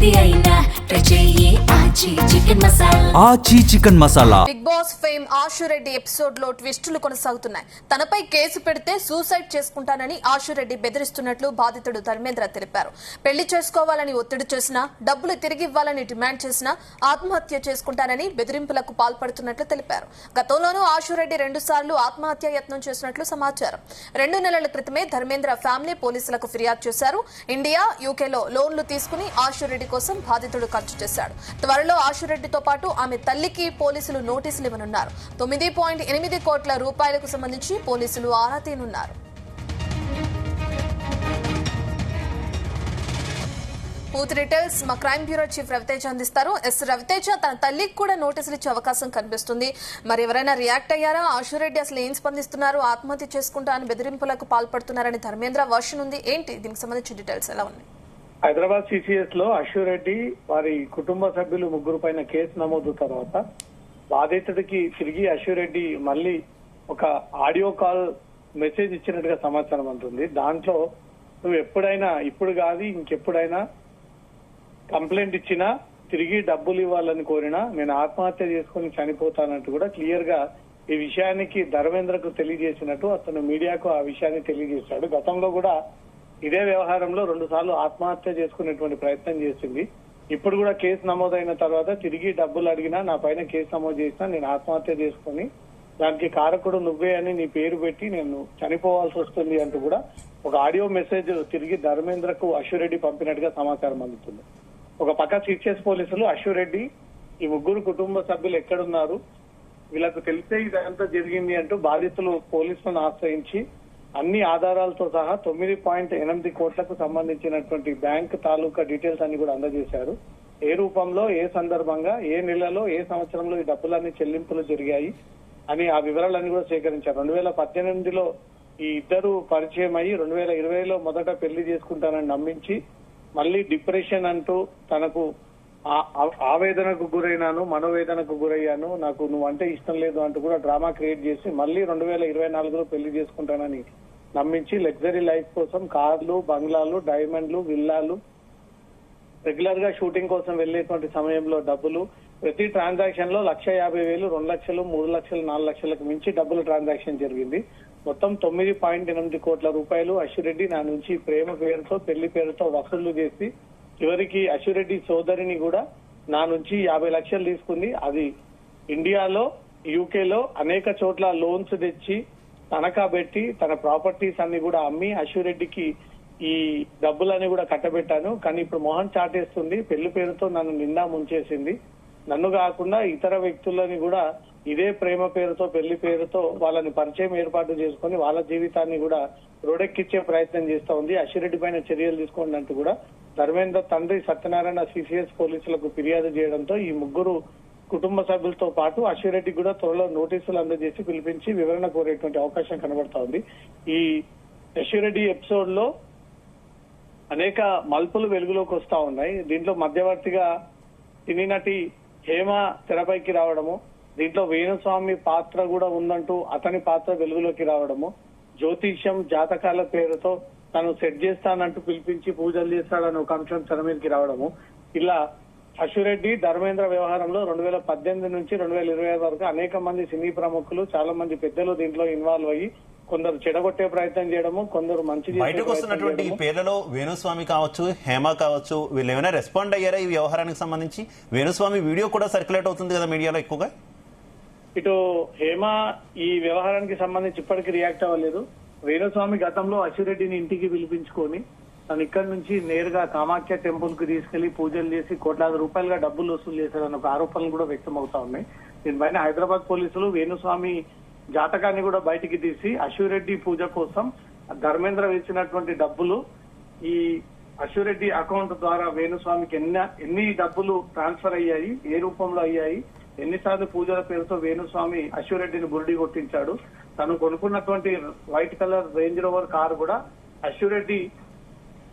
ఏది అయినా ట్రై చెయ్యి ఆచి chicken masala. Aachi chicken masala. Bigg Boss fame Ashureddy episode లో ట్విస్టులు కొనసాగుతున్నాయి. తనపై కేసు పెడితే సూసైడ్ చేసుకుంటానని ఆశురెడ్డి బెదిరిస్తున్నట్లు బాధితుడు ధర్మేంద్ర తెలిపారు. పెళ్లి చేసుకోవాలని ఒత్తిడి చేసినా, డబ్బులు తిరిగి ఇవ్వాలని డిమాండ్ చేసినా ఆత్మహత్య చేసుకుంటానని బెదిరింపులకు పాల్పడుతున్నట్లు తెలిపారు. గతంలోనూ ఆశురెడ్డి 2 సార్లు ఆత్మహత్య యత్నం చేసినట్లు సమాచారం. 2 నెలల క్రితమే ధర్మేంద్ర ఫ్యామిలీ పోలీసులకు ఫిర్యాదు చేశారు. ఇండియా, యూకేలో లోన్లు తీసుకుని ఆశురెడ్డి కోసం బాధితుడు ఖర్చు చేశాడు. త్వరలో ఆశురెడ్డితో పాటు ఆమె తల్లికి పోలీసులు నోటీసులు ఇవ్వనున్నారు. 9.8 కోట్ల రూపాయలకు సంబంధించి పోలీసులు ఆరా తీయనున్నారు. పూర్తి డీటెయిల్స్ మా క్రైమ్ బ్యూరో చీఫ్ రవితేజ అందిస్తారు. రవితేజ, తన తల్లికి కూడా నోటీసులు ఇచ్చే అవకాశం కనిపిస్తుంది. మరి ఎవరైనా రియాక్ట్ అయ్యారా? ఆశురెడ్డి అసలు ఏం స్పందిస్తున్నారు? ఆత్మహత్య చేసుకుంటా అని బెదిరింపులకు పాల్పడుతున్నారని ధర్మేంద్ర వర్షన్ ఉంది. ఏంటి దీనికి సంబంధించిన డీటెయిల్స్ ఎలా ఉన్నాయి? హైదరాబాద్ సిసిఎస్ లో అశురెడ్డి వారి కుటుంబ సభ్యులు 3 పైన కేసు నమోదు తర్వాత బాధితుడికి తిరిగి అశురెడ్డి మళ్ళీ ఒక ఆడియో కాల్ మెసేజ్ ఇచ్చినట్టుగా సమాచారం అంటుంది. దాంట్లో నువ్వు ఎప్పుడైనా, ఇప్పుడు కాదు ఇంకెప్పుడైనా కంప్లైంట్ ఇచ్చినా, తిరిగి డబ్బులు ఇవ్వాలని కోరినా నేను ఆత్మహత్య చేసుకుని చనిపోతానంటూ కూడా క్లియర్ గా ఈ విషయానికి ధర్మేంద్రకు తెలియజేసినట్టు అతను మీడియాకు ఆ విషయాన్ని తెలియజేశాడు. గతంలో కూడా ఇదే వ్యవహారంలో 2 సార్లు ఆత్మహత్య చేసుకునేటువంటి ప్రయత్నం చేసింది. ఇప్పుడు కూడా కేసు నమోదైన తర్వాత తిరిగి డబ్బులు అడిగినా, నా పైన కేసు నమోదు చేసినా నేను ఆత్మహత్య చేసుకుని దానికి కారకుడు నువ్వే అని నీ పేరు పెట్టి నేను చనిపోవాల్సి వస్తుంది అంటూ కూడా ఒక ఆడియో మెసేజ్ తిరిగి ధర్మేంద్రకు అశురెడ్డి పంపినట్టుగా సమాచారం అందుతుంది. ఒక పక్క సిసిఎస్ పోలీసులు అశురెడ్డి ఈ 3 కుటుంబ సభ్యులు ఎక్కడున్నారు, వీళ్ళకు తెలిసే ఇదంతా జరిగింది అంటూ బాధితులు పోలీసులను ఆశ్రయించి అన్ని ఆధారాలతో సహా 9.8 కోట్లకు సంబంధించినటువంటి బ్యాంక్ తాలూకా డీటెయిల్స్ అన్ని కూడా అందజేశారు. ఏ రూపంలో, ఏ సందర్భంగా, ఏ నెలలో, ఏ సంవత్సరంలో ఈ డబ్బులన్నీ చెల్లింపులు జరిగాయి అని ఆ వివరాలన్నీ కూడా సేకరించారు. 2018లో ఈ ఇద్దరు పరిచయం అయ్యి 2020లో మొదట పెళ్లి చేసుకుంటానని నమ్మించి మళ్ళీ డిప్రెషన్ అంటూ తనకు ఆవేదనకు గురైనాను, మనోవేదనకు గురయ్యాను, నాకు నువ్వు అంటే ఇష్టం లేదు అంటూ కూడా డ్రామా క్రియేట్ చేసి మళ్ళీ 2024లో పెళ్లి చేసుకుంటానని నమ్మించి లగ్జరీ లైఫ్ కోసం కార్లు, బంగ్లాలు, డైమండ్లు, విల్లాలు, రెగ్యులర్ గా షూటింగ్ కోసం వెళ్లేటువంటి సమయంలో డబ్బులు, ప్రతి ట్రాన్సాక్షన్ లో 1,50,000, 2 లక్షలు, 3 లక్షలు, 4 లక్షలకు మించి డబ్బుల ట్రాన్సాక్షన్ జరిగింది. మొత్తం 9.8 కోట్ల రూపాయలు అశురెడ్డి నా నుంచి ప్రేమ పేరుతో, పెళ్లి పేరుతో వసూళ్లు చేసి చివరికి అశురెడ్డి సోదరిని కూడా నా నుంచి 50 లక్షలు తీసుకుంది. అది ఇండియాలో, యూకేలో అనేక చోట్ల లోన్స్ తెచ్చి తనఖా పెట్టి తన ప్రాపర్టీస్ అన్ని కూడా అమ్మి అశురెడ్డికి ఈ డబ్బులన్నీ కూడా కట్టబెట్టాను. కానీ ఇప్పుడు మొహం చాటేస్తుంది, పెళ్లి పేరుతో నన్ను నిండా ముంచేసింది. నన్ను కాకుండా ఇతర వ్యక్తులని కూడా ఇదే ప్రేమ పేరుతో, పెళ్లి పేరుతో వాళ్ళని పరిచయం ఏర్పాటు చేసుకుని వాళ్ళ జీవితాన్ని కూడా రోడెక్కిచ్చే ప్రయత్నం చేస్తా ఉంది. అశురెడ్డి పైన చర్యలు తీసుకోండి అంటూ కూడా ధర్మేంద్ర తండ్రి సత్యనారాయణ సిసిఎస్ పోలీసులకు ఫిర్యాదు చేయడంతో ఈ 3 కుటుంబ సభ్యులతో పాటు అశురెడ్డి కూడా త్వరలో నోటీసులు అందజేసి పిలిపించి వివరణ కోరేటువంటి అవకాశం కనబడతా ఉంది. ఈ అశురెడ్డి ఎపిసోడ్ లో అనేక మలుపులు వెలుగులోకి వస్తా ఉన్నాయి. దీంట్లో మధ్యవర్తిగా సినీ నటి హేమ తెరపైకి రావడము, దీంట్లో వేణుస్వామి పాత్ర కూడా ఉందంటూ అతని పాత్ర వెలుగులోకి రావడము, జ్యోతిష్యం, జాతకాల పేరుతో తను సెట్ చేస్తానంటూ పిలిపించి పూజలు చేస్తాడని ఒక అంశం తెర మీదకి రావడము, ఇలా అశురెడ్డి ధర్మేంద్ర వ్యవహారంలో 2018 నుంచి 2025 వరకు అనేక మంది సినీ ప్రముఖులు, చాలా మంది పెద్దలు దీంట్లో ఇన్వాల్వ్ అయ్యి కొందరు చెడగొట్టే ప్రయత్నం చేయడము, కొందరు మంచి బయటకు వస్తున్నటువంటి ఈ పేర్లలో వేణుస్వామి కావచ్చు, హేమ కావచ్చు, వీళ్ళు ఏమైనా రెస్పాండ్ అయ్యారా ఈ వ్యవహారానికి సంబంధించి? వేణుస్వామి వీడియో కూడా సర్క్యులేట్ అవుతుంది కదా మీడియాలో ఎక్కువగా. ఇటు హేమ ఈ వ్యవహారానికి సంబంధించి ఇప్పటికీ రియాక్ట్ అవ్వలేదు. వేణుస్వామి గతంలో అశురెడ్డిని ఇంటికి పిలిపించుకొని తను ఇక్కడి నుంచి నేరుగా కామాఖ్య టెంపుల్ కు తీసుకెళ్లి పూజలు చేసి కోట్లాది రూపాయలుగా డబ్బులు వసూలు చేశారన్న ఒక ఆరోపణలు కూడా వ్యక్తం అవుతా ఉన్నాయి. దీనిపైన హైదరాబాద్ పోలీసులు వేణుస్వామి జాతకాన్ని కూడా బయటికి తీసి అశురెడ్డి పూజ కోసం ధర్మేంద్ర వేసినటువంటి డబ్బులు ఈ అశురెడ్డి అకౌంట్ ద్వారా వేణుస్వామికి ఎన్ని డబ్బులు ట్రాన్స్ఫర్ అయ్యాయి, ఏ రూపంలో అయ్యాయి, ఎన్నిసార్లు పూజల పేరుతో వేణుస్వామి అశురెడ్డిని బురిడి కొట్టించాడు, తను కొనుక్కున్నటువంటి white colour Range Rover car కూడా అశురెడ్డి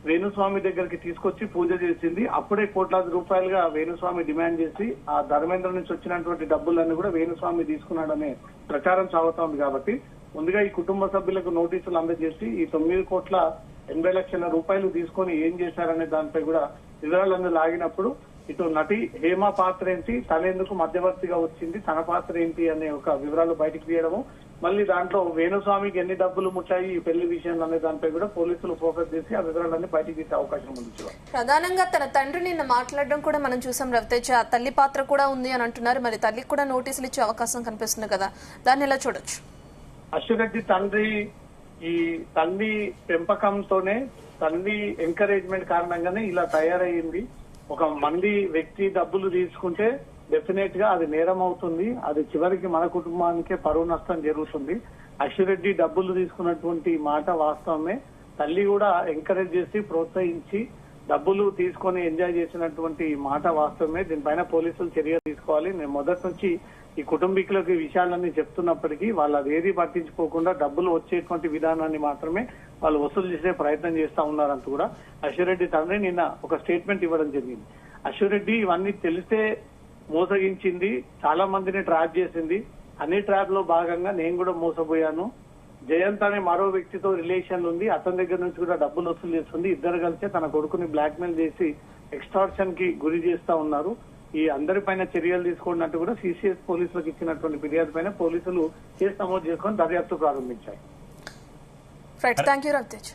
వేణుస్వామి దగ్గరికి తీసుకొచ్చి పూజ చేసింది. అప్పుడే కోట్లాది రూపాయలుగా వేణుస్వామి డిమాండ్ చేసి ఆ ధర్మేంద్ర నుంచి వచ్చినటువంటి డబ్బులన్నీ కూడా వేణుస్వామి తీసుకున్నాడనే ప్రచారం సాగుతా ఉంది. కాబట్టి ముందుగా ఈ కుటుంబ సభ్యులకు నోటీసులు అందజేసి ఈ 9 కోట్ల 80 లక్షల రూపాయలు తీసుకొని ఏం చేశారనే దానిపై కూడా వివరాలను లాగినప్పుడు ఇటు నటి హేమ పాత్ర ఏంటి, తనెందుకు మధ్యవర్తిగా వచ్చింది, తన పాత్ర ఏంటి అనే ఒక వివరాలు బయటకు తీయడము, మళ్ళీ దాంట్లో వేణుస్వామికి ఎన్ని డబ్బులు ముట్టాయి ఈ పెళ్లి విషయంలో అనే దానిపై కూడా పోలీసులు ఫోకస్ చేసి ఆ వివరాలన్నీ బయటకు తీసే అవకాశం ఉంది. ప్రధానంగా తన తండ్రి నిన్న మాట్లాడడం కూడా మనం చూసాం రవితేజ, తల్లి పాత్ర కూడా ఉంది అని అంటున్నారు. మరి తల్లికి కూడా నోటీసులు ఇచ్చే అవకాశం కనిపిస్తుంది కదా, దాన్ని ఎలా చూడొచ్చు? అశ్వరెడ్డి తండ్రి ఈ తల్లి పెంపకంతోనే, తల్లి ఎంకరేజ్మెంట్ కారణంగానే ఇలా తయారయ్యింది. ఒక మంది వ్యక్తి డబ్బులు తీసుకుంటే డెఫినెట్ గా అది నేరం అవుతుంది, అది చివరికి మన కుటుంబానికే పరువు నష్టం జరుగుతుంది. అశ్వరెడ్డి డబ్బులు తీసుకున్నటువంటి మాట వాస్తవమే. తల్లి కూడా ఎంకరేజ్ చేసి ప్రోత్సహించి డబ్బులు తీసుకొని ఎంజాయ్ చేసినటువంటి మాట వాస్తవమే. దీనిపైన పోలీసులు చర్యలు తీసుకోవాలి. నేను మొదటి నుంచి ఈ కుటుంబీకులకు ఈ విషయాలన్నీ చెప్తున్నప్పటికీ వాళ్ళు అదేది పట్టించుకోకుండా డబ్బులు వచ్చేటువంటి విధానాన్ని మాత్రమే వాళ్ళు వసూలు చేసే ప్రయత్నం చేస్తా ఉన్నారంటూ కూడా అశ్వరెడ్డి తండ్రి నిన్న ఒక స్టేట్మెంట్ ఇవ్వడం జరిగింది. అశ్వరెడ్డి ఇవన్నీ తెలిస్తే మోసగించింది, చాలా మందిని ట్రాప్ చేసింది. అన్ని ట్రాప్ లో భాగంగా నేను కూడా మోసపోయాను. జయంత్ అనే మరో వ్యక్తితో రిలేషన్ ఉంది, అతని దగ్గర నుంచి కూడా డబ్బులు వసూలు చేస్తుంది. ఇద్దరు కలిసి తన కొడుకుని బ్లాక్మెయిల్ చేసి ఎక్స్టార్షన్ కి గురి చేస్తా ఉన్నారు. ఈ అందరిపైన చర్యలు తీసుకున్నట్టు కూడా సిసిఎస్ పోలీసులకు ఇచ్చినటువంటి ఫిర్యాదు పైన పోలీసులు కేసు నమోదు చేసుకొని దర్యాప్తు ప్రారంభించారు. Thank you Ravitej.